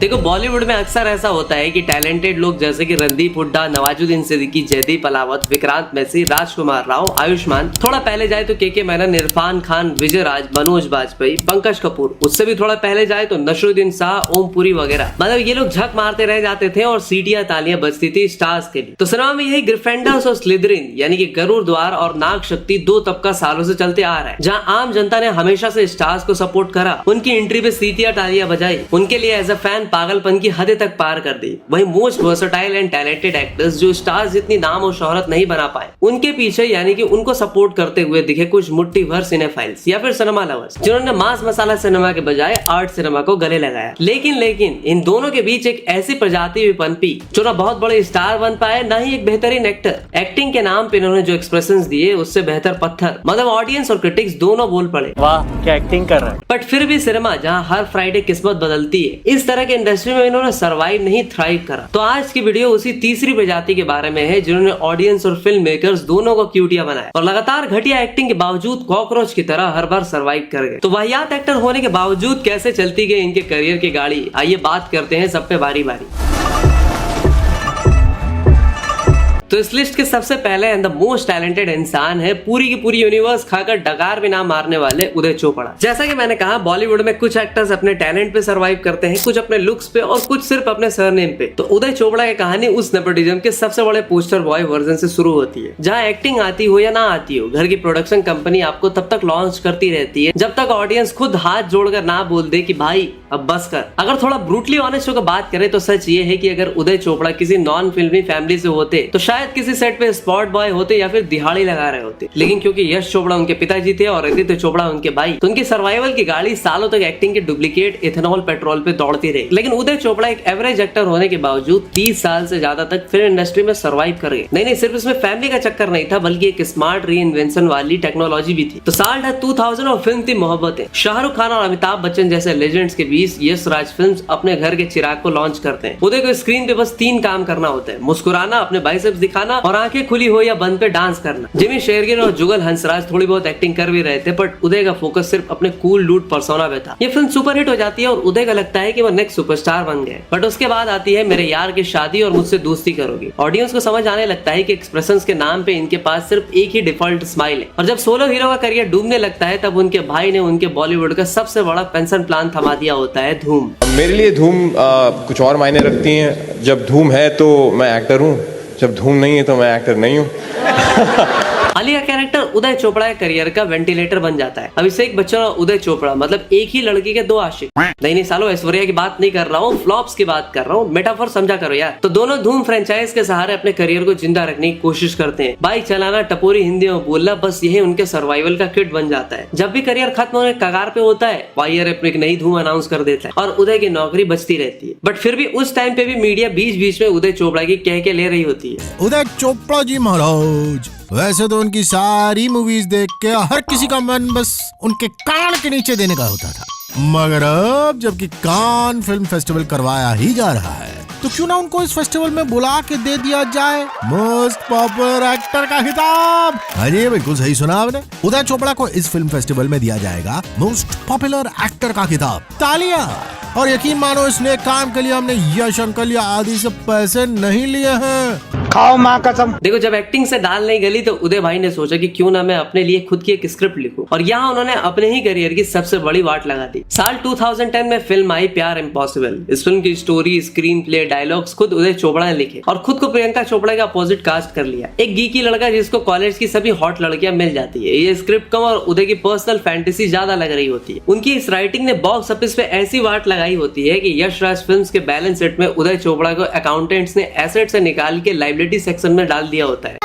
देखो बॉलीवुड में अक्सर ऐसा होता है कि टैलेंटेड लोग जैसे कि रणदीप हुड्डा, नवाजुद्दीन सिद्दीकी, जयदीप अलावत, विक्रांत मैसी, राजकुमार राव, आयुष्मान, थोड़ा पहले जाए तो के मेनन, इरफान खान, विजय राज, मनोज बाजपेयी, पंकज कपूर, उससे भी थोड़ा पहले जाए तो नसरुद्दीन शाह, ओम पुरी वगैरह, मतलब ये लोग झक मारते रह जाते थे और सीटियां तालियां बजती थी स्टार्स के लिए। तो सिनेमा में यही ग्रिफेंडर्स और स्लिदरिन यानी कि गरुड़ द्वार और नाग शक्ति दो तबका सालों से चलते आ रहा है, जहां आम जनता ने हमेशा से स्टार्स को सपोर्ट करा, उनकी एंट्री पे सीटियां तालियां बजाई, उनके लिए एज अ फैन पागलपन की हद तक पार कर दी। वही most versatile and talented actors जो स्टार्स जितनी नाम और शोहरत नहीं बना पाए, उनके पीछे यानी कि उनको सपोर्ट करते हुए दिखे कुछ मुट्ठी भर सिनेफाइल्स या फिर सिनेमा लवर्स, जिन्होंने मास मसाला सिनेमा के बजाय आर्ट सिनेमा को गले लगाया। लेकिन इन दोनों के बीच एक ऐसी प्रजाति भी पनपी जो ना बहुत बड़े स्टार बन पाए, ना ही एक बेहतरीन एक्टर। एक्टिंग के नाम पे इन्होंने जो एक्सप्रेशंस दिए उससे बेहतर पत्थर, मतलब ऑडियंस और क्रिटिक्स दोनों बोल पड़े, वाह क्या एक्टिंग कर रहा है। बट फिर भी सिनेमा जहां हर फ्राइडे किस्मत बदलती है, इस तरह के इंडस्ट्री में इन्होंने सरवाइव नहीं थ्राइव करा। तो आज की वीडियो उसी तीसरी प्रजाति के बारे में है जिन्होंने ऑडियंस और फिल्म मेकर्स दोनों को क्यूटिया बनाया और लगातार घटिया एक्टिंग के बावजूद कॉकरोच की तरह हर बार सरवाइव कर गए। तो वाहियात एक्टर होने के बावजूद कैसे चलती गई इनके करियर की गाड़ी, आइए बात करते हैं सब पे बारी बारी। तो इस लिस्ट के सबसे पहले एंड द मोस्ट टैलेंटेड इंसान है पूरी की पूरी यूनिवर्स खाकर डकार भी ना मारने वाले उदय चोपड़ा। जैसा कि मैंने कहा, बॉलीवुड में कुछ एक्टर्स अपने टैलेंट पे सरवाइव करते हैं, कुछ अपने लुक्स पे और कुछ सिर्फ अपने सरनेम पे। तो उदय चोपड़ा की कहानी उस नेपोटिज्म के सबसे बड़े पोस्टर बॉय वर्जन से शुरू होती है, जहाँ एक्टिंग आती हो या ना आती हो, घर की प्रोडक्शन कंपनी आपको तब तक लॉन्च करती रहती है जब तक ऑडियंस खुद हाथ जोड़कर ना बोल दे कि भाई अब बस कर। अगर थोड़ा ब्रूटली ऑनेस्ट होकर बात करें तो सच ये है कि अगर उदय चोपड़ा किसी नॉन फिल्मी फैमिली से होते तो शायद किसी सेट पे स्पॉट बॉय होते या फिर दिहाड़ी लगा रहे होते। लेकिन क्योंकि यश चोपड़ा उनके पिताजी थे और आदित्य चोपड़ा उनके भाई, तो उनकी सर्वाइवल की गाड़ी सालों तक एक्टिंग के डुप्लीकेट इथेनॉल पेट्रोल पे दौड़ती रही। लेकिन उदय चोपड़ा एक एवरेज एक्टर होने के बावजूद 30 साल से ज्यादा तक फिल्म इंडस्ट्री में सर्वाइव कर गए। नहीं, सिर्फ इसमें फैमिली का चक्कर नहीं था, बल्कि एक स्मार्ट री इन्वेंशन वाली टेक्नोलॉजी भी थी। तो साल था 2000 और फिल्म थी मोहब्बतें। शाहरुख खान और अमिताभ बच्चन जैसे लेजेंड्स के बीच यश राज फिल्म्स अपने घर के चिराग को लॉन्च करते हैं। उदय को स्क्रीन पे बस 3 काम करना होता है: मुस्कुराना, अपने बाइसेप्स दिखाना और आंखें खुली हो या बंद पे डांस करना। जिमी शेरगिल और जुगल हंसराज थोड़ी बहुत एक्टिंग कर भी रहे थे, बट उदय का फोकस सिर्फ अपने कूल डूड पर्सोना पे था। ये फिल्म सुपरहिट हो जाती है और उदय का लगता है कि वो नेक्स्ट सुपरस्टार बन गए। बट उसके बाद आती है मेरे यार की शादी और मुझसे दोस्ती करोगी। ऑडियंस को समझ आने लगता है कि एक्सप्रेशंस के नाम पे इनके पास सिर्फ एक ही डिफॉल्ट स्माइल है। और जब सोलो हीरो का करियर डूबने लगता है, तब उनके भाई ने उनके बॉलीवुड का सबसे बड़ा पेंशन प्लान थमा दिया होता है, धूम। मेरे लिए धूम कुछ और मायने रखती हैं। जब धूम है तो मैं एक्टर हूँ, जब धूम नहीं है तो मैं एक्टर नहीं हूँ। अली का कैरेक्टर उदय चोपड़ा के करियर का वेंटिलेटर बन जाता है। अभिषेक बच्चन और उदय चोपड़ा मतलब एक ही लड़की के 2 आशिक। नहीं सालों, ऐश्वर्या की बात नहीं कर रहा हूँ, फ्लॉप्स की बात कर रहा हूँ, मेटाफोर समझा करो यार। तो दोनों धूम फ्रेंचाइज के सहारे अपने करियर को जिंदा रखने की कोशिश करते हैं। बाइक चलाना, टपोरी हिंदी में बोलना, बस यही उनके सर्वाइवल का किट बन जाता है। जब भी करियर खत्म होने कगार पे होता है, वायर अपनी एक नई धूम अनाउंस कर देता है और उदय की नौकरी बचती रहती है। बट फिर भी उस टाइम पे भी मीडिया बीच में उदय चोपड़ा की कह के ले रही होती है। उदय चोपड़ा जी महाराज, वैसे तो उनकी सारी मूवीज देख के हर किसी का मन बस उनके कान के नीचे देने का होता था, मगर अब जबकि कान फिल्म फेस्टिवल करवाया ही जा रहा है, तो क्यों ना उनको इस फेस्टिवल में बुला के दे दिया जाए मोस्ट पॉपुलर एक्टर का खिताब। अरे बिल्कुल सही सुना आपने, उदय चोपड़ा को इस फिल्म फेस्टिवल में दिया जाएगा मोस्ट पॉपुलर एक्टर का खिताब। तालियां! और यकीन मानो इस नेक काम के लिए हमने यश अंकल या आदि से पैसे नहीं लिए हैं। खाओ माँ कसम। देखो, जब एक्टिंग से दाल नहीं गली तो उदय भाई ने सोचा कि क्यों ना मैं अपने लिए खुद की एक स्क्रिप्ट लिखूं, और यहाँ उन्होंने अपने ही करियर की सबसे बड़ी वाट लगा दी। साल 2010 में फिल्म आई प्यार इम्पॉसिबल। इस फिल्म की स्टोरी, स्क्रीन प्ले, डायलॉग्स खुद उदय चोपड़ा ने लिखे और खुद को प्रियंका चोपड़ा का अपोजिट कास्ट कर लिया। एक गीकी लड़का जिसको कॉलेज की सभी हॉट लड़कियां मिल जाती है। ये स्क्रिप्ट कम और उदय की पर्सनल फैंटेसी ज्यादा लग रही होती है। उनकी इस राइटिंग ने बॉक्स ऑफिस पे ऐसी वाट लगाई होती है कि यश राज फिल्म्स के बैलेंस शीट में उदय चोपड़ा को अकाउंटेंट्स ने एसेट से निकाल के लायबिलिटी सेक्शन में डाल दिया होता है।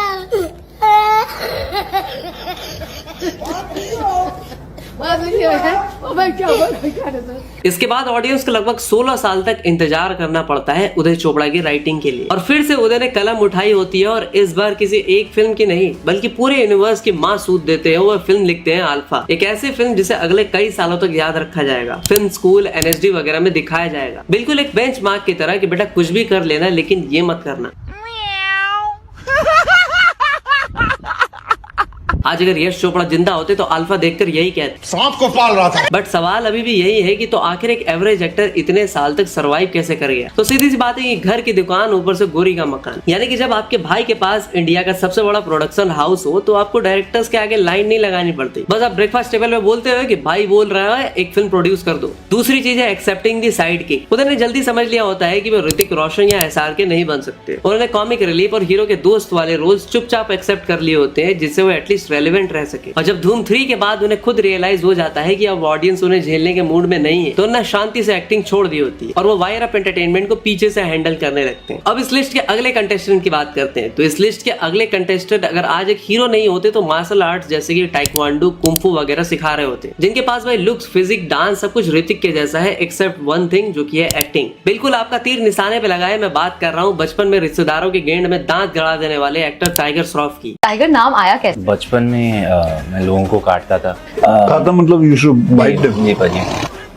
इसके बाद ऑडियंस को लगभग 16 साल तक इंतजार करना पड़ता है उदय चोपड़ा की राइटिंग के लिए। और फिर से उदय ने कलम उठाई होती है और इस बार किसी एक फिल्म की नहीं बल्कि पूरे यूनिवर्स की मां सूद देते हैं। वो फिल्म लिखते हैं अल्फा, एक ऐसी फिल्म जिसे अगले कई सालों तक याद रखा जाएगा। फिल्म स्कूल, NSD वगैरह में दिखाया जाएगा, बिल्कुल एक बेंचमार्क की तरह कि बेटा कुछ भी कर लेना लेकिन ये मत करना। आज अगर यश चोपड़ा जिंदा होते तो अल्फा देखकर यही कहते, सांप को पाल रहा था। बट सवाल अभी भी यही है कि तो आखिर एक एवरेज एक्टर इतने साल तक सरवाइव कैसे कर गया। तो सीधी सी बात है कि घर की दुकान ऊपर से गोरी का मकान, यानी कि जब आपके भाई के पास इंडिया का सबसे बड़ा प्रोडक्शन हाउस हो तो आपको डायरेक्टर्स के आगे लाइन नहीं लगानी पड़ती, बस आप ब्रेकफास्ट टेबल में बोलते हो कि भाई बोल रहा है एक फिल्म प्रोड्यूस कर दो। दूसरी चीज है एक्सेप्टिंग दी साइड किक। उन्होंने जल्दी समझ लिया होता है कि वो ऋतिक रोशन या SRK नहीं बन सकते। उन्होंने कॉमिक रिलीफ और हीरो के दोस्त वाले रोल्स चुपचाप एक्सेप्ट कर लिए होते हैं जिससे वो एटलीस्ट रेलेवेंट रह सके। और जब धूम 3 के बाद उन्हें खुद रियलाइज हो जाता है कि अब ऑडियंस उन्हें झेलने के मूड में नहीं है तो उन्हें शांति से एक्टिंग छोड़ दी होती है और वो वायर अप एंटरटेनमेंट को पीछे से हैंडल करने लगते हैं। अब इस लिस्ट के अगले कंटेस्टेंट की बात करते हैं। तो इस लिस्ट के अगले कंटेस्टेंट अगर आज एक हीरो नहीं होते तो मार्शल आर्ट्स जैसे कि टाइक्वांडो, कुंफू वगैरह सिखा रहे होते, जिनके पास भाई लुक्स, फिजिक, डांस सब कुछ ऋतिक के जैसा है एक्सेप्ट वन थिंग जो कि है एक्टिंग। बिल्कुल आपका तीर निशाने पे लगाए, मैं बात कर रहा हूँ बचपन में रिश्तेदारों के गेंद में दांत गड़ा देने वाले एक्टर टाइगर श्रॉफ की। टाइगर नाम आया कैसे? बचपन में मैं लोगों को काटता था। खाता मतलब यू शुड बाइट देम। ये पाजी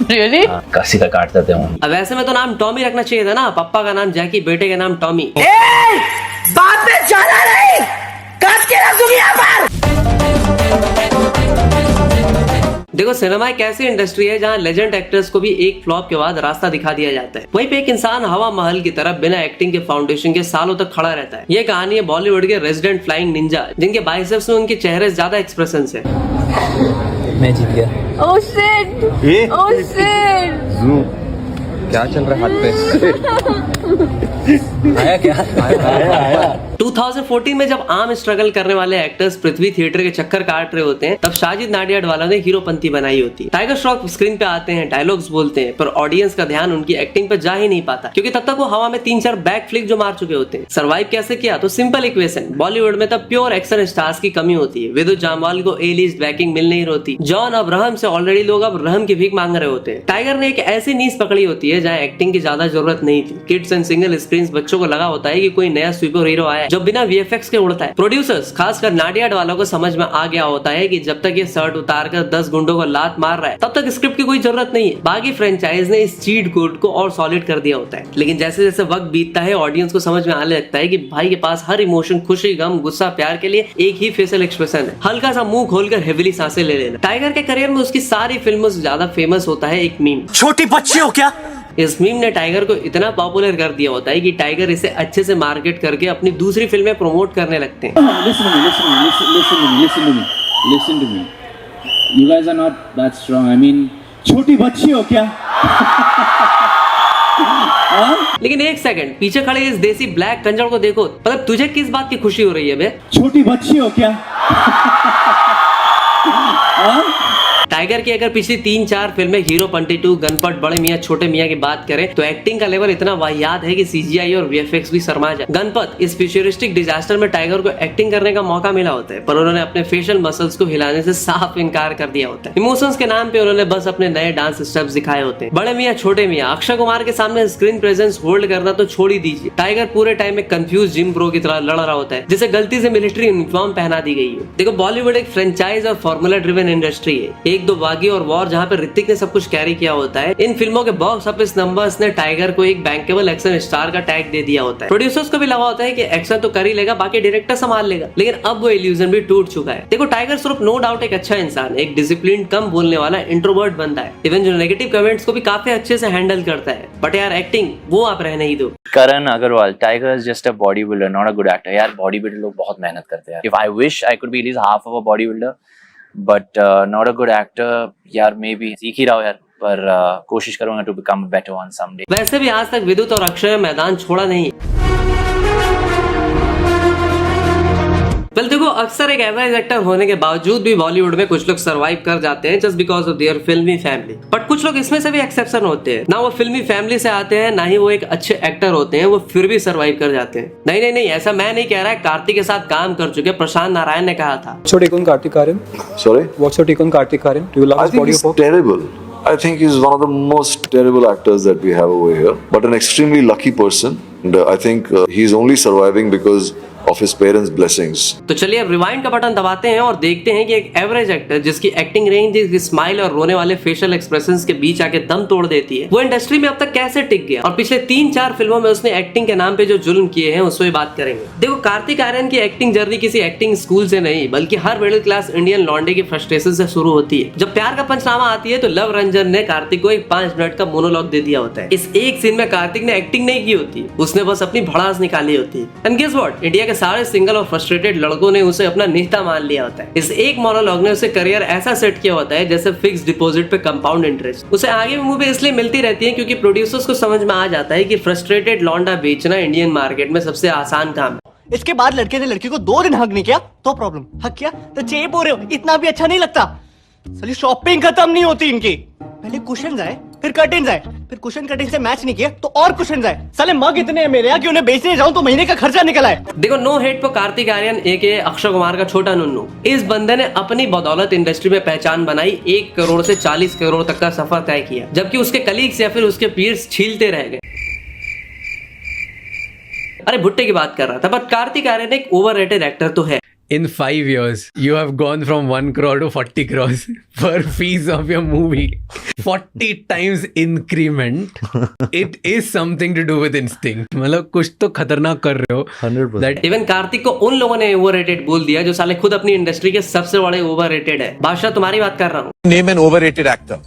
Really? कसी का काटता था हूँ। अब ऐसे में तो नाम टॉमी रखना चाहिए था ना, पापा का नाम जैकी, बेटे का नाम टॉमी। बात में जाना नहीं, काट के रख दूंगी यहाँ पर। देखो सिनेमा एक ऐसी इंडस्ट्री है जहाँ लेजेंड एक्टर्स को भी एक फ्लॉप के बाद रास्ता दिखा दिया जाता है। वहीं पे एक इंसान हवा महल की तरह बिना एक्टिंग के फाउंडेशन के सालों तक खड़ा रहता है। ये कहानी है बॉलीवुड के रेजिडेंट फ्लाइंग निंजा, जिनके बाइसेप्स में उनके चेहरे से ज्यादा एक्सप्रेशन है। मैं जीत गया। Oh shit! Oh shit! क्या चल रहा है हाथ पे? आया क्या? आया। 2014 में जब आम स्ट्रगल करने वाले एक्टर्स पृथ्वी थिएटर के चक्कर काट रहे होते हैं तब साजिद नाडियाडवाला ने हीरोपंती बनाई होती है। टाइगर श्रॉफ स्क्रीन पे आते हैं, डायलॉग्स बोलते हैं, पर ऑडियंस का ध्यान उनकी एक्टिंग पे जा ही नहीं पाता क्योंकि तब तक वो हवा में 3-4 बैक फ्लिक जो मार चुके होते हैं। सर्वाइव कैसे किया? तो सिंपल इक्वेशन, बॉलीवुड में तब प्योर एक्शन स्टार्स की कमी होती है। विदुत जामवाल को ए लिस्ट बैकिंग मिल नहीं होती, जॉन अब्राहम से ऑलरेडी लोग अब रहम की भीख मांग रहे होते हैं। टाइगर ने एक ऐसी नीज पकड़ी होती है जहाँ एक्टिंग की ज्यादा जरूरत नहीं थी। किड्स एंड सिंगल स्क्रीन बच्चों को लगा होता है कि कोई नया सुपर हीरो आया जो बिना VFX के उड़ता है। प्रोड्यूसर्स खासकर नाडियाड वालों को समझ में आ गया होता है कि जब तक ये शर्ट उतारकर 10 गुंडों को लात मार रहा है तब तक स्क्रिप्ट की कोई जरूरत नहीं है। बाकी फ्रेंचाइज ने इस चीट कोड को और सॉलिड कर दिया होता है। लेकिन जैसे जैसे वक्त बीतता है ऑडियंस को समझ में आने लगता है कि भाई के पास हर इमोशन, खुशी, गम, गुस्सा, प्यार के लिए एक ही फेशियल एक्सप्रेशन है, हल्का सा मुंह खोलकर हेविली सांसें ले लेना। टाइगर के करियर में उसकी सारी फिल्मों से ज्यादा फेमस होता है एक मीम। छोटी बच्ची हो क्या? इस मीम ने टाइगर को इतना पॉपुलर कर दिया होता है कि टाइगर इसे अच्छे से मार्केट करके अपनी दूसरी फिल्में प्रमोट करने लगते हैं। Listen to me. You guys are not that strong. I mean, छोटी बच्ची हो क्या? लेकिन एक सेकंड, पीछे खड़े इस देसी ब्लैक कंजर को देखो, मतलब तुझे किस बात की खुशी हो रही है बे? छोटी बच्ची हो क्या? टाइगर की अगर पिछली 3-4 फिल्में हीरोपंती 2, गनपत, बड़े मियां छोटे मियां की बात करें तो एक्टिंग का लेवल इतना वाहियात है कि CGI और VFX भी शर्मा जाए। गनपत इस फ्यूचरिस्टिक डिजास्टर में टाइगर को एक्टिंग करने का मौका मिला होता है पर उन्होंने अपने फेशियल मसल्स को हिलाने से साफ इनकार कर दिया होता है। इमोशंस के नाम पे उन्होंने बस अपने नए डांस स्टेप्स दिखाए होते हैं। बड़े मियां छोटे मियां, अक्षय कुमार के सामने स्क्रीन प्रेजेंस होल्ड करना तो छोड़ ही दीजिए, टाइगर पूरे टाइम में कंफ्यूज जिम ब्रो की तरह लड़ रहा होता है जिसे गलती से मिलिट्री यूनिफॉर्म पहना दी गई है। देखो बॉलीवुड एक फ्रेंचाइज और फॉर्मूला ड्रिवन इंडस्ट्री है। 1-2 बागी और वॉर जहाँ पे ऋतिक ने सब कुछ कैरी किया होता है, इन फिल्मों के बॉक्स ऑफिस नंबर्स ने टाइगर को एक बैंकेबल एक्शन स्टार का टैग दे दिया होता है। प्रोड्यूसर्स को भी लगा होता है कि एक्शन तो कर ही लेगा, बाकी डायरेक्टर संभाल लेगा, लेकिन अब वो इल्यूजन भी टूट चुका है। देखो टाइगर श्रॉफ नो डाउट एक अच्छा इंसान, एक डिसिप्लिन, कम बोलने वाला इंट्रोवर्ट बंदा है, इवन जो नेगेटिव कमेंट्स को भी काफी अच्छे से हैंडल करता है, बट यार एक्टिंग वो आप रहने ही दो। Karan Agarwal, Tiger is just a body builder, not a good actor. यार बॉडी बिल्डर लोग बहुत मेहनत करते हैं। If I wish I could be at least half of a body builder but not a good actor. यार मे बी सीख ही रहा हो यार, पर कोशिश करूंगा to become better one someday. वैसे भी आज तक विद्युत और अक्षय मैदान छोड़ा नहीं। वेल देखो अक्सर एक एवरेज एक्टर होने के बावजूद भी बॉलीवुड में कुछ लोग सरवाइव कर जाते हैं जस्ट बिकॉज ऑफ देयर फिल्मी फैमिली, बट कुछ लोग इसमें से भी एक्सेप्शन होते हैं। ना वो फिल्मी फैमिली से आते हैं, ना ही वो एक अच्छे एक्टर होते हैं, वो फिर भी सरवाइव कर जाते हैं। नहीं, ऐसा मैं नहीं कह रहा है, कार्तिक के साथ काम कर चुके प्रशांत नारायण ने कहा था। What's your take on Kartik Aaryan? Sorry? What's your take on Kartik Aaryan? Do you love I his think body he's of work? terrible. I think he's one of the most terrible actors that we have over here, but an extremely lucky person. And I think he's only surviving because of his parents' blessings. तो चलिए अब rewind का button दबाते हैं और देखते हैं कि एक एवरेज एक्टर जिसकी एक्टिंग रेंज जिसकी स्माइल और रोने वाले फेशियल एक्सप्रेशंस के बीच आके दम तोड़ देती है, वो इंडस्ट्री में अब तक कैसे टिक गया और पिछले 3-4 फिल्मों में उसने एक्टिंग के नाम पे जो जुल्म किए हैं उससे बात करेंगे। देखो, कार्तिक आर्यन की एक्टिंग जर्नी किसी एक्टिंग स्कूल से नहीं बल्कि हर मिडिल क्लास इंडियन लॉन्डे की फ्रस्ट्रेशन से शुरू होती है। जब प्यार का पंचनामा आती है तो लव रंजन ने कार्तिक को एक 5 मिनट का मोनोलॉग दे दिया होता है। इस एक सीन में कार्तिक ने एक्टिंग नहीं की होती, उसने बस अपनी भड़ास निकाली होती है। एंड गेस व्हाट, इंडिया के सारे सिंगल और फ्रस्ट्रेटेड लड़कों ने उसे अपना नेता मान लिया होता है। इस एक मोनोलॉग ने उसे करियर ऐसा सेट किया होता है जैसे फिक्स डिपॉजिट पे कंपाउंड इंटरेस्ट। उसे आगे भी मूवी इसलिए मिलती रहती है क्योंकि प्रोड्यूसर्स को समझ में आ जाता है कि फ्रस्ट्रेटेड लौंडा बेचना इंडियन मार्केट में सबसे आसान काम है। इसके बाद लड़के ने लड़की को 2 दिन हक नहीं किया तो प्रॉब्लम, हक किया तो चेप हो रहे हो, इतना भी अच्छा नहीं लगता। साली शॉपिंग खत्म नहीं होती इनकी। पहले कुशन आए, फिर कर्टेन्स आए, फिर कुशन कर्टेन से मैच नहीं किया तो और कुशन आए। साले मग इतने हैं मेरे यहाँ कि उन्हें बेचने जाऊं तो महीने का खर्चा निकल आए। देखो, नो हेट पर कार्तिक आर्यन एके अक्षय कुमार का छोटा नुन्नू, इस बंदे ने अपनी बदौलत इंडस्ट्री में पहचान बनाई, 1 करोड़ से 40 करोड़ तक का सफर तय किया, जबकि उसके कलीग्स या फिर उसके पीयर्स छीलते रह गए। अरे भुट्टे की बात कर रहा था, बट कार्तिक आर्यन एक ओवररेटेड एक्टर तो है। In 5 years, you have gone from 1 crore to 40 crores per fees of your movie. 40 times increment. It is something to do with instinct. मतलब कुछ तो खतरनाक कर रहे हो। 100%. इवन कार्तिक को उन लोगों ने ओवररेटेड बोल दिया जो साले खुद अपनी इंडस्ट्री के सबसे बड़े ओवररेटेड है। बादशाह, तुम्हारी बात कर रहा हूँ। Name an overrated actor.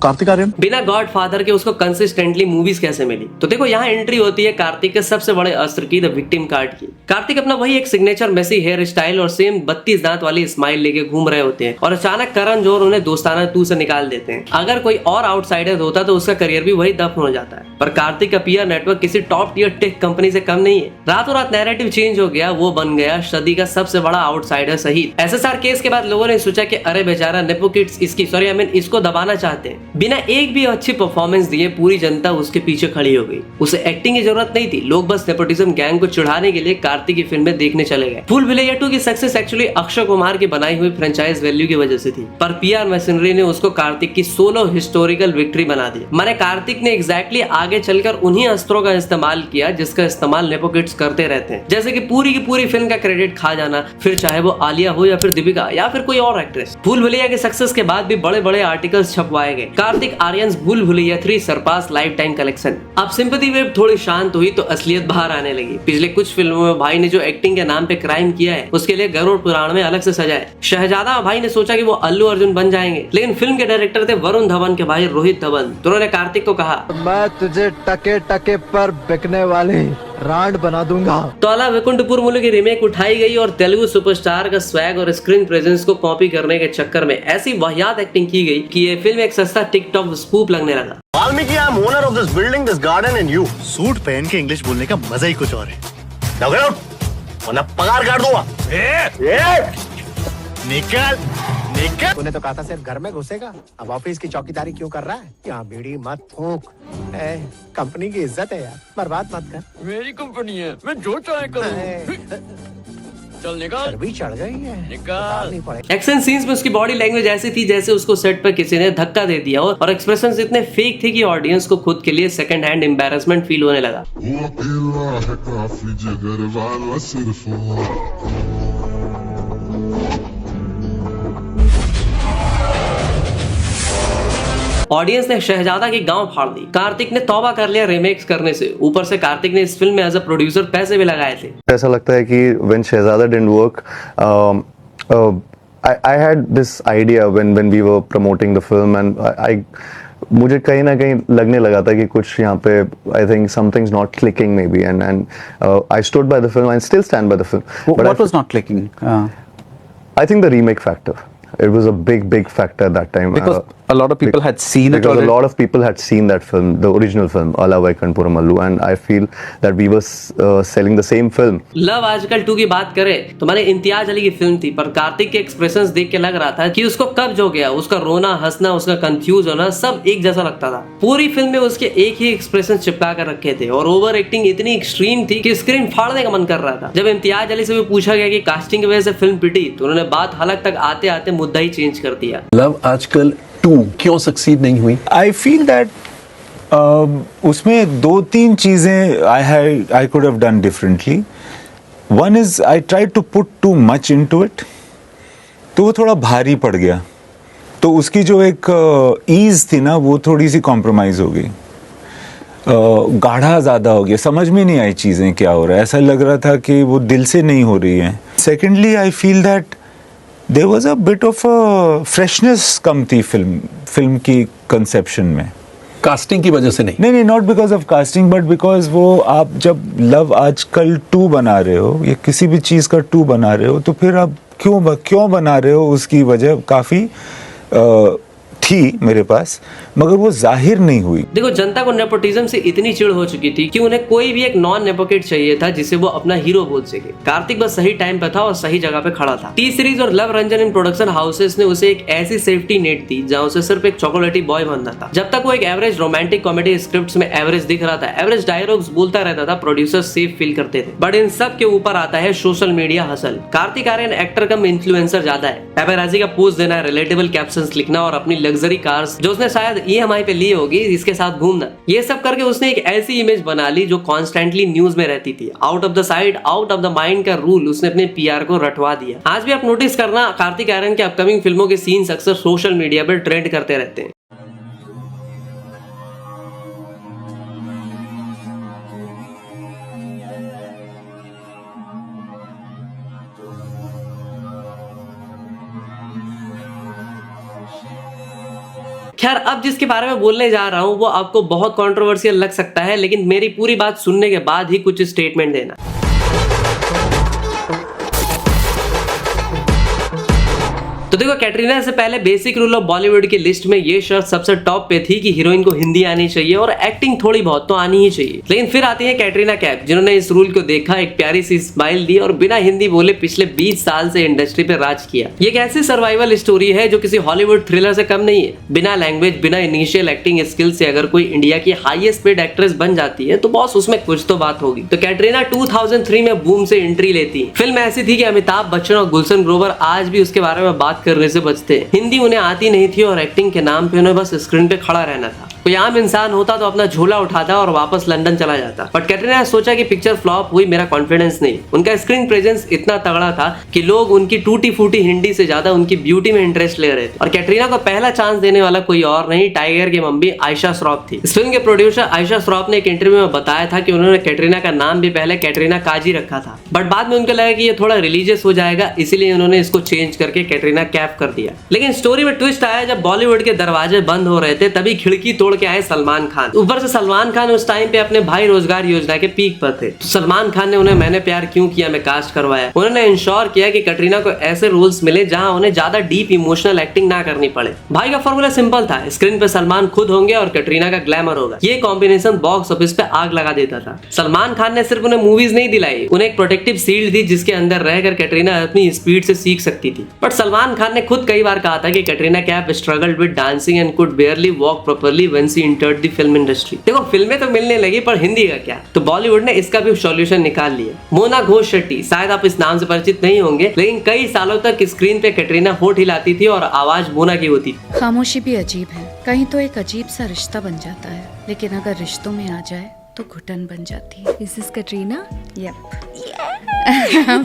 Kartik Aaryan. बिना गॉडफादर के उसको कंसिस्टेंटली मूवीज कैसे मिली? तो देखो, यहाँ एंट्री होती है कार्तिक के सबसे बड़े अस्त्र की, द विक्टिम कार्ड की। कार्तिक अपना वही एक सिग्नेचर मेसी हेयर स्टाइल और सेम 32 दांत वाली स्माइल लेके घूम रहे होते हैं और अचानक करण जोहर उन्हें दोस्ताना तू से निकाल देते हैं। अगर कोई और आउटसाइडर होता तो उसका करियर भी वही दफन हो जाता है, पर कार्तिक का पीआर नेटवर्क किसी टॉप टियर टेक कंपनी से कम नहीं है। रातों रात नैरेटिव चेंज हो गया, वो बन गया सदी का सबसे बड़ा आउटसाइडर शहीद। एसएसआर केस के बाद लोगों ने सोचा कि अरे बेचारा नेपो किड्स इसको दबाना चाहते हैं। बिना एक भी अच्छी परफॉर्मेंस दिए पूरी जनता उसके पीछे खड़ी हो गई। उसे एक्टिंग की जरूरत नहीं थी, लोग बस नेपोटिज्म गैंग को चिढ़ाने के लिए कार्तिक की फिल्में देखने चले गए। भूल भुलैया 2 की सक्सेस एक्चुअली अक्षय कुमार की बनाई हुई फ्रेंचाइज वैल्यू की वजह से थी, पर पीआर मशीनरी ने उसको कार्तिक की सोलो हिस्टोरिकल विक्ट्री बना दी। माने कार्तिक ने एग्जैक्टली आगे चलकर उन्हीं अस्त्रों का इस्तेमाल किया जिसका इस्तेमाल नेपो किड्स करते रहते हैं, जैसे कि पूरी की पूरी फिल्म का क्रेडिट खा जाना, फिर चाहे वो आलिया हो या फिर दीपिका या फिर कोई और एक्ट्रेस। भूल भुलैया के सक्सेस के बाद भी बड़े बड़े आर्टिकल्स छपवाए गए, Kartik Aaryan Bhool Bhulaiyaa 3 surpass life time collection. अब सिंपैथी वेव थोड़ी शांत हुई तो असलियत बाहर आने लगी। पिछले कुछ फिल्मों में भाई ने जो एक्टिंग के नाम पे क्राइम किया है उसके लिए गरुड़ पुराण में अलग से सजा है। शहजादा भाई ने सोचा कि वो अल्लू अर्जुन बन जाएंगे, लेकिन फिल्म के डायरेक्टर थे वरुण धवन के भाई रोहित धवन। तो उन्होंने कार्तिक को कहा, मैं तुझे टके टके पर बिकने वाले रांड बना दूंगा। तो अला वैकुंठपुर मूवी की रीमेक उठाई गई और तेलुगु सुपरस्टार का स्वैग और स्क्रीन प्रेजेंस को कॉपी करने के चक्कर में ऐसी वाहियात एक्टिंग की गई कि ये फिल्म एक सस्ता टिकटॉक स्पूप लगने लगा। Valmiki, I am owner of this building, this garden and you. Suit पहन के इंग्लिश बोलने का मजा ही कुछ और है। वरना पगार काट दूंगा। निकल निकल। तूने तो कहा था सिर्फ घर में घुसेगा, अब ऑफिस की चौकीदारी क्यों कर रहा है? यहाँ बीड़ी मत फूंक, कंपनी की इज्जत है यार, बर्बाद मत कर। मेरी कंपनी है, मैं जो चाहे करूं। चल निकाल। भी चढ़ गई है, निकाल। एक्शन सीन्स में उसकी बॉडी लैंग्वेज ऐसी थी जैसे उसको सेट पर किसी ने धक्का दे दिया और एक्सप्रेशंस इतने फेक थे कि ऑडियंस को खुद के लिए सेकंड हैंड एम्बैरेसमेंट फील होने लगा। ऑडियंस ने शहजादा की गांव फाड़ दी। कार्तिक ने तौबा कर लिया रीमेक्स करने से, ऊपर से कार्तिक ने इस फिल्म में एज अ प्रोड्यूसर पैसे भी लगाए थे। ऐसा लगता है कि when Shehzada didn't work, I had this idea when we were promoting the film and मुझे कहीं ना कहीं लगने लगा था कि कुछ यहाँ पे I think something's not clicking maybe and I stood by the film and still stand by the film. What was not clicking? I think the remake factor. It was a big factor at that time. Because a lot of people had seen it already. Because a lot of people had seen that film, the original film, Ala Vaikunthpuram Allu, and I feel that we were selling the same film. Love आजकल 2 की बात करें तो मैंने इम्तियाज अली की film थी, पर कार्तिक के एक्सप्रेशंस देख के लग रहा था कि उसको कब्ज हो गया। उसका रोना, हंसना, उसका कंफ्यूज होना सब एक जैसा लगता था। पूरी फिल्म में उसके एक ही एक्सप्रेशन चिपका कर रखे थे और ओवर एक्टिंग इतनी एक्सट्रीम थी कि स्क्रीन फाड़ने का मन कर रहा था। जब इम्तियाज अली से भी पूछा गया कि कास्टिंग की वजह से फिल्म पिटी तो उन्होंने बात हलक तक आते आते मुद्दा ही चेंज कर दिया। लव आजकल 2 क्यों सक्सीड नहीं हुई? I feel that उसमें 2-3 चीज़ें I could have done differently. One is I try to put too much into it, तो वो थोड़ा भारी पड़ गया. तो उसकी जो एक ईज थी ना, वो थोड़ी सी कॉम्प्रोमाइज़ हो गई. गाढ़ा ज़्यादा हो गया, समझ में नहीं आई चीज़ें क्या हो रहा है. ऐसा लग रहा था कि वो दिल से नहीं हो रही हैं. Secondly I feel that there was a bit of a freshness कम थी फिल्म की कंसेप्शन में. कास्टिंग की वजह से नहीं. नहीं, not because of casting, but because वो आप जब लव आजकल 2 बना रहे हो या किसी भी चीज़ का 2 बना रहे हो, तो फिर आप क्यों बना रहे हो, उसकी वजह काफ़ी थी मेरे पास, मगर वो जाहिर नहीं हुई. देखो, जनता को नेपोटिज्म से इतनी चिढ़ हो चुकी थी कि उन्हें कोई भी एक नॉन नेपोकिड चाहिए था जिसे वो अपना हीरो बोल सके. कार्तिक बस सही टाइम पे था और सही जगह पे खड़ा था. टी सीरीज और love Ranjan in production houses ने उसे एक ऐसी सेफ्टी नेट दी जहां उसे सिर्फ एक चॉकलेटी बॉय बनना था. जब तक वो एक एवरेज रोमांटिक कॉमेडी स्क्रिप्ट्स में एवरेज दिख रहा था, एवरेज डायलॉग्स बोलता रहता था, प्रोड्यूसर सेफ फील करते थे. बट इन सब के ऊपर आता है social media hustle. Kartik Aaryan actor cum influencer ज्यादा है. पेपराजी का पोस्ट देना, रिलेटेबल कैप्शंस लिखना और अपनी लग्जरी कार्स जो उसने शायद EMI पे ली होगी इसके साथ घूमना, ये सब करके उसने एक ऐसी इमेज बना ली जो कॉन्स्टेंटली न्यूज में रहती थी. Out of the side out of the mind का रूल उसने अपने PR को रटवा दिया. आज भी आप नोटिस करना, कार्तिक आर्यन के अपकमिंग फिल्मों के सीन्स अक्सर सोशल मीडिया पर ट्रेंड करते रहते हैं. खैर, अब जिसके बारे में बोलने जा रहा हूं वो आपको बहुत कंट्रोवर्शियल लग सकता है, लेकिन मेरी पूरी बात सुनने के बाद ही कुछ स्टेटमेंट देना. तो देखो, कैटरीना से पहले बेसिक रूल ऑफ बॉलीवुड की लिस्ट में ये शर्त सबसे टॉप पे थी कि हीरोइन को हिंदी आनी चाहिए और एक्टिंग थोड़ी बहुत तो आनी ही चाहिए. लेकिन फिर आती है कैटरीना कैफ, जिन्होंने इस रूल को देखा, एक प्यारी सी स्माइल दी और बिना हिंदी बोले पिछले 20 साल से इंडस्ट्री पे राज किया. ये एक ऐसी सर्वाइवल स्टोरी है जो किसी हॉलीवुड थ्रिलर से कम नहीं है. बिना लैंग्वेज, बिना इनिशियल एक्टिंग स्किल से अगर कोई इंडिया की हाईएस्ट पेड एक्ट्रेस बन जाती है तो बॉस उसमें कुछ तो बात होगी. तो कैटरीना 2003 में बूम से एंट्री लेती. फिल्म ऐसी थी कि अमिताभ बच्चन और गुलशन ग्रोवर आज भी उसके बारे में बात करने से बचते. हिंदी उन्हें आती नहीं थी और एक्टिंग के नाम पे उन्हें बस स्क्रीन पे खड़ा रहना था. कोई आम इंसान होता तो अपना झोला उठाता और वापस लंदन चला जाता. बट कैटरीना ने सोचा कि पिक्चर फ्लॉप हुई, मेरा कॉन्फिडेंस नहीं. उनका स्क्रीन प्रेजेंस इतना तगड़ा था कि लोग उनकी टूटी फूटी हिंदी से ज्यादा उनकी ब्यूटी में इंटरेस्ट ले रहे थे. और कैटरीना को पहला चांस देने वाला कोई और नहीं, टाइगर की मम्मी आयशा श्रॉफ थी. इस फिल्म के प्रोड्यूसर आयशा श्रॉफ ने एक इंटरव्यू में बताया था कि उन्होंने कैटरीना का नाम भी पहले कैटरीना काजी रखा था, बट बाद में उनको लगा कि ये थोड़ा रिलीजियस हो जाएगा, इसीलिए उन्होंने इसको चेंज करके कैटरीना कैफ कर दिया. लेकिन स्टोरी में ट्विस्ट आया जब बॉलीवुड के दरवाजे बंद हो रहे थे, तभी खिड़की तोड़ के आए सलमान खान. ऊपर से सलमान खान उस टाइम पे अपने भाई रोजगार योजना के पीक पर थे. तो सलमान खान ने उन्हें मैंने प्यार क्यों किया में कास्ट करवाया. उन्होंने इंश्योर किया कि कैटरीना को ऐसे रोल्स मिले जहां उन्हें ज्यादा डीप इमोशनल एक्टिंग ना करनी पड़े. भाई का फॉर्मूला सिंपल था, स्क्रीन पे सलमान खुद होंगे और कैटरीना का ग्लैमर होगा. ये कॉम्बिनेशन बॉक्स ऑफिस पे आग लगा देता था. सलमान खान ने सिर्फ उन्हें मूवीज नहीं दिलाई, उन्हें एक प्रोटेक्टिव शील्ड दी जिसके अंदर रहकर कैटरीना अपनी स्पीड से सीख सकती थी. बट सलमान खान ने खुद कई बार कहा था कि Katrina Kaif struggled with dancing and could बेयरली walk properly when she entered the film industry. देखो, फिल्में तो मिलने लगी पर हिंदी का क्या, तो बॉलीवुड ने इसका भी सॉल्यूशन निकाल लिया. मोना घोष शेट्टी, शायद आप इस नाम से परिचित नहीं होंगे, लेकिन कई सालों तक स्क्रीन पे कैटरीना होठ हिलाती थी और आवाज मोना की होती. खामोशी भी अजीब है, कहीं तो एक अजीब सा रिश्ता बन जाता है, लेकिन अगर रिश्तों में आ जाए तो घुटन बन जाती है. Is this Katrina? Yep.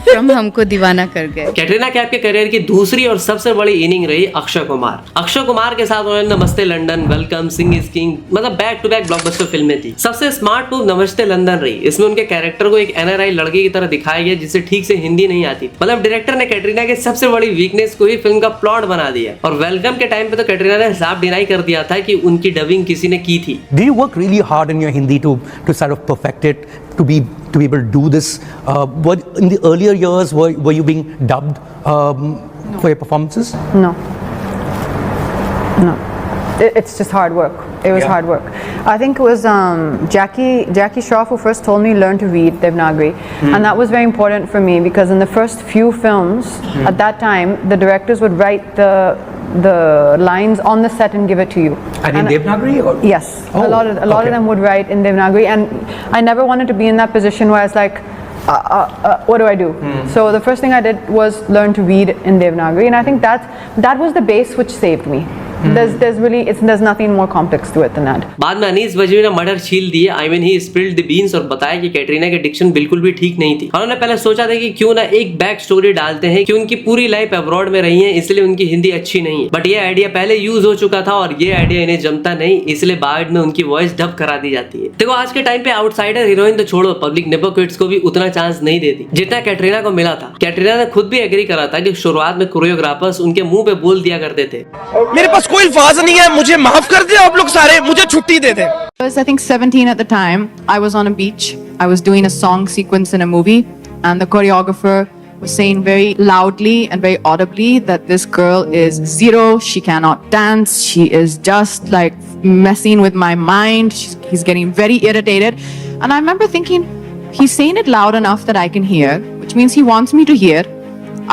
From हमको दीवाना कर गए. कैटरीना कैफ के करियर की दूसरी और सबसे बड़ी इनिंग रही अक्षय कुमार. अक्षय कुमार के साथ उन्होंने Namastey London, welcome, Singh is king, मतलब बैक टू बैक ब्लॉकबस्टर फिल्में थी. सबसे स्मार्ट मूव नमस्ते लंदन रही. इसमें उनके कैरेक्टर को एक NRI लड़की की तरह दिखाया गया जिसे ठीक से हिंदी नहीं आती. मतलब डायरेक्टर ने कैटरीना के सबसे बड़ी वीकनेस को ही फिल्म का प्लॉट बना दिया. और वेलकम के टाइम पे तो कैटरीना ने साफ डिनाई कर दिया था कि उनकी डबिंग किसी ने की थी. Did you work really hard in your Hindi to sort of perfect it, to be able to do this? What in the earlier years were you being dubbed for your performances? No. It's just hard work. It was hard work. I think it was Jackie Shroff who first told me learn to read Devanagari, and that was very important for me because in the first few films at that time the directors would write the lines on the set and give it to you. And in Devanagari? Or? Yes. A lot of them would write in Devanagari, and I never wanted to be in that position where it's like, what do I do? So the first thing I did was learn to read in Devanagari, and I think that was the base which saved me. there's nothing more complex to it than that. बाद में अनीस बजवी ने murder छील दिए, I mean he spilled the beans और बताया कि कैटरीना की Dickson बिल्कुल भी ठीक नहीं थी। उन्होंने पहले सोचा था कि क्यों ना एक बैक स्टोरी डालते हैं कि उनकी पूरी लाइफ अब्रॉड में रही है इसलिए उनकी हिंदी अच्छी नहीं है, बट ये आइडिया पहले यूज हो चुका था और ये आइडिया इन्हें जमता नहीं, इसलिए बाद में उनकी वॉइस डब करा दी जाती है। देखो आज के टाइम पे आउटसाइडर हीरोइन तो छोड़ो, पब्लिक नेपोकिड्स को भी उतना चांस नहीं देती जितना कैटरीना को मिला था। कैटरीना ने खुद भी एग्री करा था कि शुरुआत में कोरियोग्राफर्स उनके मुंह पे बोल दिया करते थे, मेरे पास कोई अल्फाज नहीं है, मुझे माफ कर दे आप लोग सारे, मुझे छुट्टी दे दे। I was, I think, 17 at the time. I was on a beach. I was doing a song sequence in a movie, and the choreographer was saying very loudly and very audibly that this girl is zero. She cannot dance. She is just like messing with my mind. He's getting very irritated, and I remember thinking, he's saying it loud enough that I can hear, which means he wants me to hear.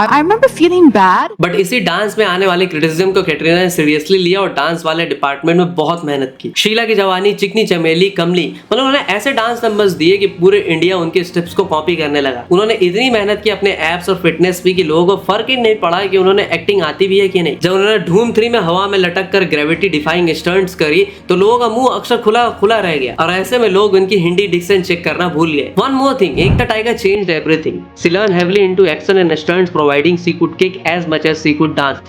I remember feeling bad. But इसी dance में आने वाली criticism को कैटरीना ने seriously लिया और dance वाले department में बहुत मेहनत की। शीला की जवानी, चिकनी चमेली, कमली, मतलब उन्होंने ऐसे डांस नंबर्स दिए कि पूरे इंडिया उनके स्टेप्स को कॉपी करने लगा। उन्होंने इतनी मेहनत की अपने एब्स और फिटनेस भी कि लोगों को फर्क ही नहीं पड़ा कि उन्होंने एक्टिंग आती भी है कि नहीं। जब उन्होंने धूम 3 में हवा में लटक कर ग्रेविटी डिफाइंग स्टंट्स करी तो लोगों का मुंह अक्सर खुला खुला रह गया और ऐसे में लोग उनकी हिंदी डिक्शन चेक करना भूल गए। One more thing, Ekta tiger changed everything. She learn heavily into action and stunts providing she could kick as much as she could dance.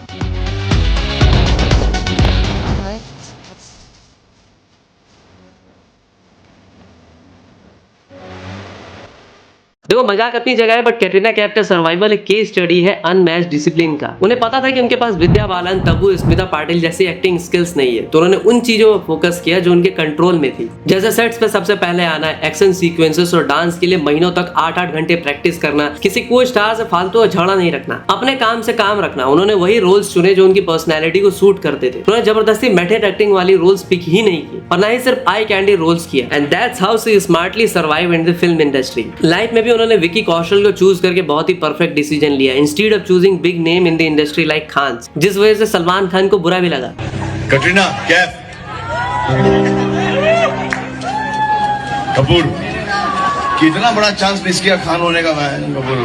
देखो मजाक अपनी जगह है, बट कैटरीना कैफ का सर्वाइवल एक केस स्टडी है अनमैच्ड डिसिप्लिन का। उन्हें पता था कि उनके पास विद्या बालन, तब्बू, स्मिता पाटिल जैसी एक्टिंग स्किल्स नहीं है, तो उन्होंने उन चीजों पर फोकस किया जो उनके कंट्रोल में थी, जैसे सेट्स पे सबसे पहले आना, एक्शन सीक्वेंसेस और डांस के लिए महीनों तक 8-8 घंटे प्रैक्टिस करना, किसी को स्टार से फालतू और झगड़ा नहीं रखना, अपने काम से काम रखना। उन्होंने वही रोल्स चुने जो उनकी पर्सनैलिटी को सूट करते थे। उन्होंने जबरदस्ती मेथड एक्टिंग वाली रोल्स पिक ही नहीं की और ना ही सिर्फ आई कैंडी रोल्स किया, and that's how she smartly survive in the film industry. Life में भी उन्होंने विकी कौशल को चूज करके बहुत ही परफेक्ट डिसीजन लिया instead of choosing big name in the industry like Khan, जिस वजह से सलमान खान को बुरा भी लगा। कैटरीना कैफ, कपूर, कितना बड़ा चांस मिस किया खान होने का। मैं कपूर।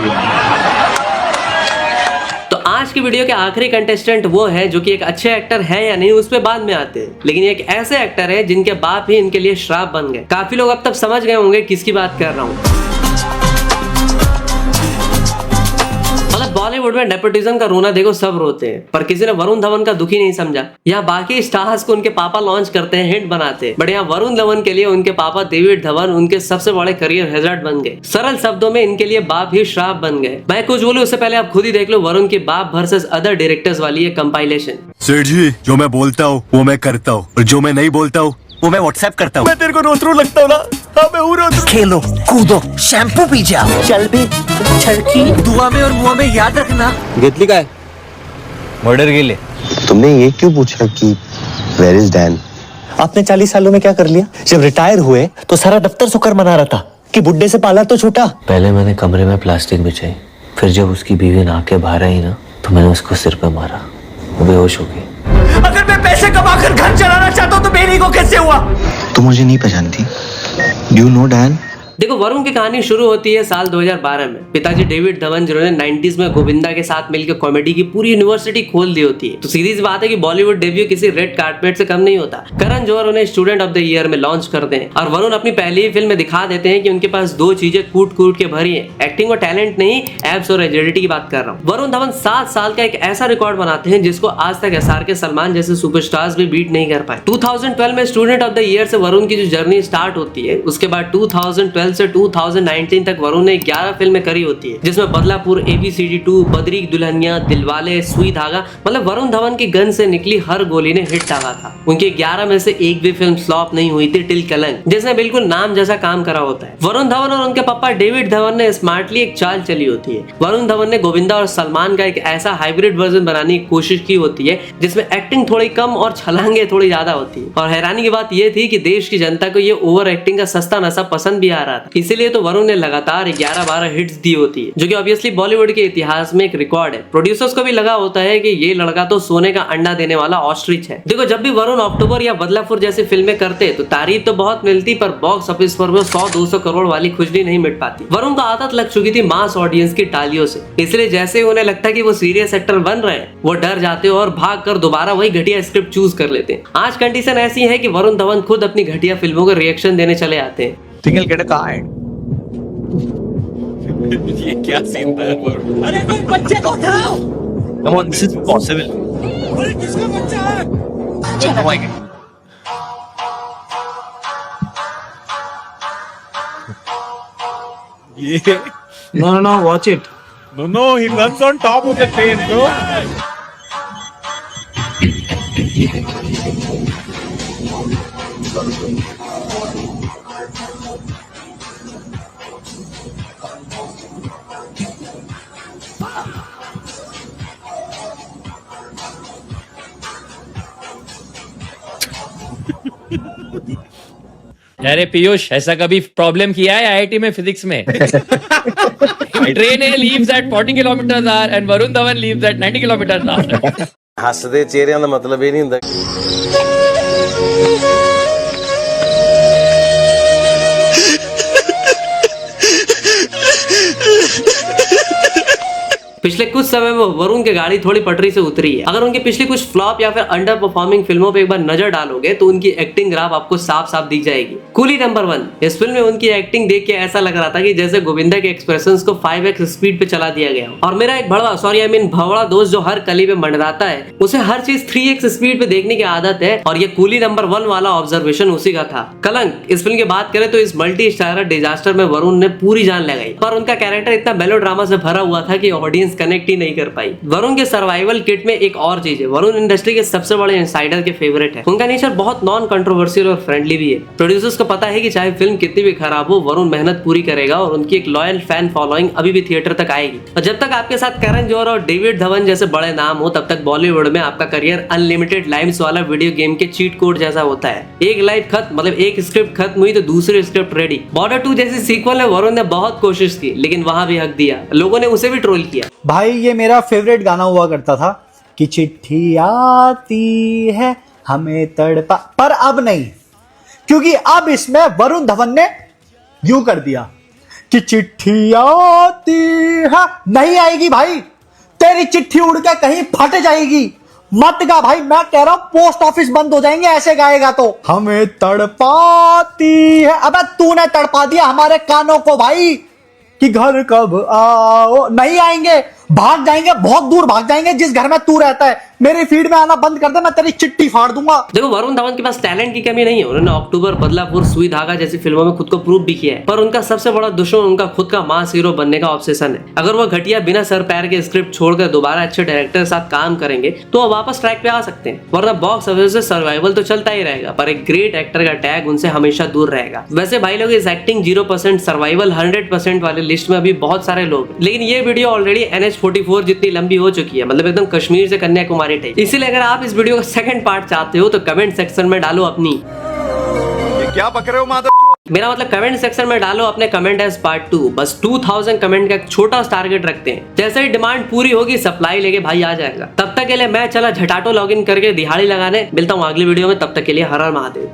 तो आज की वीडियो के आखिरी कंटेस्टेंट वो है जो कि एक अच्छे एक्टर है या नहीं उस पे बाद में आते हैं, लेकिन एक ऐसे एक्टर है जिनके बाप ही इनके लिए श्राप बन गए। काफी लोग अब तक समझ गए होंगे किसकी बात कर रहा हूँ। बॉलीवुड में नेपोटिज्म का रोना देखो सब रोते हैं, पर किसी ने वरुण धवन का दुखी नहीं समझा। यहाँ बाकी स्टार्स को उनके पापा लॉन्च करते हैं, हिट बनाते हैं, बट यहाँ वरुण धवन के लिए उनके पापा डेविड धवन उनके सबसे बड़े करियर हैजर्ड बन गए। सरल शब्दों में इनके लिए बाप ही श्राप बन गए। मैं कुछ बोलूं उससे पहले आप खुद ही देख लो वरुण के बाप वर्सेस अदर डायरेक्टर्स वाली ये कंपाइलेशन। सेठ जी, जो मैं बोलता हूँ वो मैं करता हूँ और जो मैं नहीं बोलता हूँ वो मैं व्हाट्सएप करता हूँ। मैं तेरे को रोतरू लगता हूँ ना? हाँ मैं हूँ रोतरू। खेलो कूदो शैम्पू पी जाओ, चल बे छड़की, दुआ में और मुआ में याद रखना। घेतली काय मर्डर गेले। तुमने ये क्यों पूछा कि वेयर इज डैन? आपने 40 सालों में क्या कर लिया? जब रिटायर हुए तो सारा दफ्तर शुक्र मना रहा था कि बुड्ढे से पाला तो छूटा। पहले मैंने कमरे में प्लास्टिक बिछाई, फिर जब उसकी बीवी नहा के बाहर आई ना तो मैंने उसको सिर पे मारा, वो बेहोश हो गई। अगर मैं पैसे कमाकर घर चलाना चाहता हूँ तो मेरी को कैसे हुआ? तुम मुझे नहीं पहचानती। Do you know Dan? देखो वरुण की कहानी शुरू होती है साल 2012 में। पिताजी डेविड धवन जिन्होंने 90s में गोविंदा के साथ मिलकर कॉमेडी की पूरी यूनिवर्सिटी खोल दी होती है। तो सीधी सी बात है कि बॉलीवुड डेब्यू किसी रेड कार्पेट से कम नहीं होता। करण जौहर उन्हें स्टूडेंट ऑफ द ईयर में लॉन्च करते हैं और वरुण अपनी पहली फिल्म में दिखा देते हैं कि उनके पास दो चीजें कूट कूट के भरी है, एक्टिंग और टैलेंट नहीं, एब्स और एजिलिटी की बात कर रहा हूँ। वरुण धवन 7 साल का एक ऐसा रिकॉर्ड बनाते हैं जिसको आज तक SRK, सलमान जैसे सुपरस्टार्स भी बीट नहीं कर पाए। 2012 में स्टूडेंट ऑफ द ईयर से वरुण की जो जर्नी स्टार्ट होती है, उसके बाद 2012 से 2019 तक वरुण ने 11 फिल्में करी होती है, जिसमें बदलापुर, ABCD 2, बद्री दुल्हनिया, दिलवाले, सुई धागा, मतलब वरुण धवन की गन से निकली हर गोली ने हिट दागा था। उनके 11 में से एक भी फिल्म फ्लॉप नहीं हुई थी टिल कलंक, जिसने बिल्कुल नाम जैसा काम करा होता है। वरुण धवन और उनके पापा डेविड धवन ने स्मार्टली एक चाल चली होती है। वरुण धवन ने गोविंदा और सलमान का एक ऐसा हाइब्रिड वर्जन बनाने की कोशिश की होती है जिसमें एक्टिंग थोड़ी कम और छलांगे थोड़ी ज्यादा होती है। और हैरानी की बात यह थी कि देश की जनता को ये ओवर एक्टिंग का सस्ता नशा पसंद भी आ रहा था, इसीलिए तो वरुण ने लगातार 11-12 हिट्स दी होती है, जो कि ऑब्वियसली बॉलीवुड के इतिहास में एक रिकॉर्ड है। प्रोड्यूसर्स को भी लगा होता है कि ये लड़का तो सोने का अंडा देने वाला ऑस्ट्रिच है। देखो, जब भी वरुण अक्टूबर या बदलापुर जैसी फिल्में करते तो तारीफ तो बहुत मिलती, पर बॉक्स ऑफिस पर वो 100-200 करोड़ वाली खुजली नहीं मिट पाती। वरुण को आदत लग चुकी थी मास ऑडियंस की तालियों से, इसलिए जैसे उन्हें लगता कि वो सीरियस एक्टर बन रहे हैं, वो डर जाते और भाग कर दोबारा वही घटिया स्क्रिप्ट चूज कर लेते हैं। आज कंडीशन ऐसी है कि वरुण धवन खुद अपनी घटिया फिल्मों को रिएक्शन देने चले आते हैं। Single get a card. ये क्या सीन था यार? अरे कोई बच्चे को उठाओ! Come on, this is possible. अरे किसका बच्चा है? चलो भाई। ये No, watch it. No, he runs on top of the train, bro. अरे पीयूष, ऐसा कभी प्रॉब्लम किया है आईआईटी में फिजिक्स में? Train leaves eight 40 km/h and Varun Dhawan leaves eight 90 km/h। हसदे चेहरिਆਂ ਦਾ मतलब ਇਹ ਨਹੀਂ ਹੁੰਦਾ। पिछले कुछ समय में वरुण की गाड़ी थोड़ी पटरी से उतरी है। अगर उनकी पिछली कुछ फ्लॉप या फिर अंडर परफॉर्मिंग फिल्मों पे एक बार नजर डालोगे तो उनकी एक्टिंग ग्राफ आपको साफ साफ दिख जाएगी। कूली नंबर 1, इस फिल्म में उनकी एक्टिंग देख के ऐसा लग रहा था कि जैसे गोविंदा के एक्सप्रेशंस को 5x स्पीड पे चला दिया गया। और मेरा एक भवड़ा दोस्त जो हर कली पे मंडराता है, उसे हर चीज 3x स्पीड पे देखने की आदत है, और ये कूली नंबर 1 वाला ऑब्जर्वेशन उसी का था। कलंक, इस फिल्म की बात करें तो इस मल्टी स्टारर डिजास्टर में वरुण ने पूरी जान लगाई, पर उनका कैरेक्टर इतना मेलोड्रामा से भरा हुआ था कि ऑडियंस कनेक्ट ही नहीं कर पाई। वरुण के सर्वाइवल किट में एक और चीज है, वरुण इंडस्ट्री के सबसे बड़े इनसाइडर के फेवरेट है। उनका नेचर बहुत नॉन कंट्रोवर्शियल और फ्रेंडली भी है। प्रोड्यूसर्स को पता है कि चाहे फिल्म कितनी भी खराब हो, वरुण मेहनत पूरी करेगा और उनकी एक लॉयल फैन फॉलोइंग अभी भी थिएटर तक आएगी। और जब तक आपके साथ करण जौहर और डेविड धवन जैसे बड़े नाम हो, तब तक बॉलीवुड में आपका करियर अनलिमिटेड लाइव्स वाला वीडियो गेम के चीट कोड जैसा होता है। एक लाइव खत्म, मतलब एक स्क्रिप्ट खत्म हुई तो दूसरी स्क्रिप्ट रेडी। बॉर्डर 2 जैसी सीक्वल में वरुण ने बहुत कोशिश की, लेकिन वहां भी हक दिया, लोगों ने उसे भी ट्रोल किया। भाई ये मेरा फेवरेट गाना हुआ करता था कि चिट्ठी आती है हमें तड़पा, पर अब नहीं, क्योंकि अब इसमें वरुण धवन ने यूं कर दिया कि चिट्ठी आती है। नहीं आएगी भाई, तेरी चिट्ठी उड़ के कहीं फट जाएगी, मत गा भाई, मैं कह रहा हूं पोस्ट ऑफिस बंद हो जाएंगे ऐसे गाएगा तो। हमें तड़पाती है, अबे तूने तड़पा दिया हमारे कानों को भाई कि घर कब आओ। नहीं आएंगे, भाग जाएंगे, बहुत दूर भाग जाएंगे, जिस घर में तू रहता है। मेरी फीड में आना बंद कर दे, मैं तेरी चिट्ठी फाड़ दूंगा। देखो, वरुण धवन के पास टैलेंट की कमी नहीं है, उन्होंने अक्टूबर, बदलापुर, सुई धागा जैसी फिल्मों में खुद को प्रूव भी किया है, पर उनका सबसे बड़ा दुश्मन उनका खुद का मास हीरो बनने का ऑब्सेशन है। अगर वो घटिया बिना सर पैर के स्क्रिप्ट छोड़कर दोबारा अच्छे डायरेक्टर के साथ काम करेंगे तो वो वापस ट्रैक पे आ सकते हैं, वरना बॉक्स ऑफिस से सर्वाइवल तो चलता ही रहेगा, पर एक ग्रेट एक्टर का टैग उनसे हमेशा दूर रहेगा। वैसे भाई लोग, इस एक्टिंग 0%, सर्वाइवल 100% वाले लिस्ट में अभी बहुत सारे लोग हैं, लेकिन ये वीडियो ऑलरेडी NH44 जितनी लंबी हो चुकी है, मतलब एकदम कश्मीर से कन्याकुमारी टाइप। इसीलिए अगर आप इस वीडियो का सेकंड पार्ट चाहते हो तो कमेंट सेक्शन में डालो अपनी, ये क्या पक रहे हो माधव? मेरा मतलब कमेंट सेक्शन में डालो अपने कमेंट एज पार्ट 2। बस 2000 कमेंट का एक छोटा सा टारगेट रखते हैं, जैसे ही डिमांड पूरी होगी सप्लाई लेके भाई आ जाएगा। तब तक के लिए मैं चला झटाटो लॉगिन करके दिहाड़ी लगाने, मिलता हूँ अगली वीडियो में, तब तक के लिए हर हर महादेव।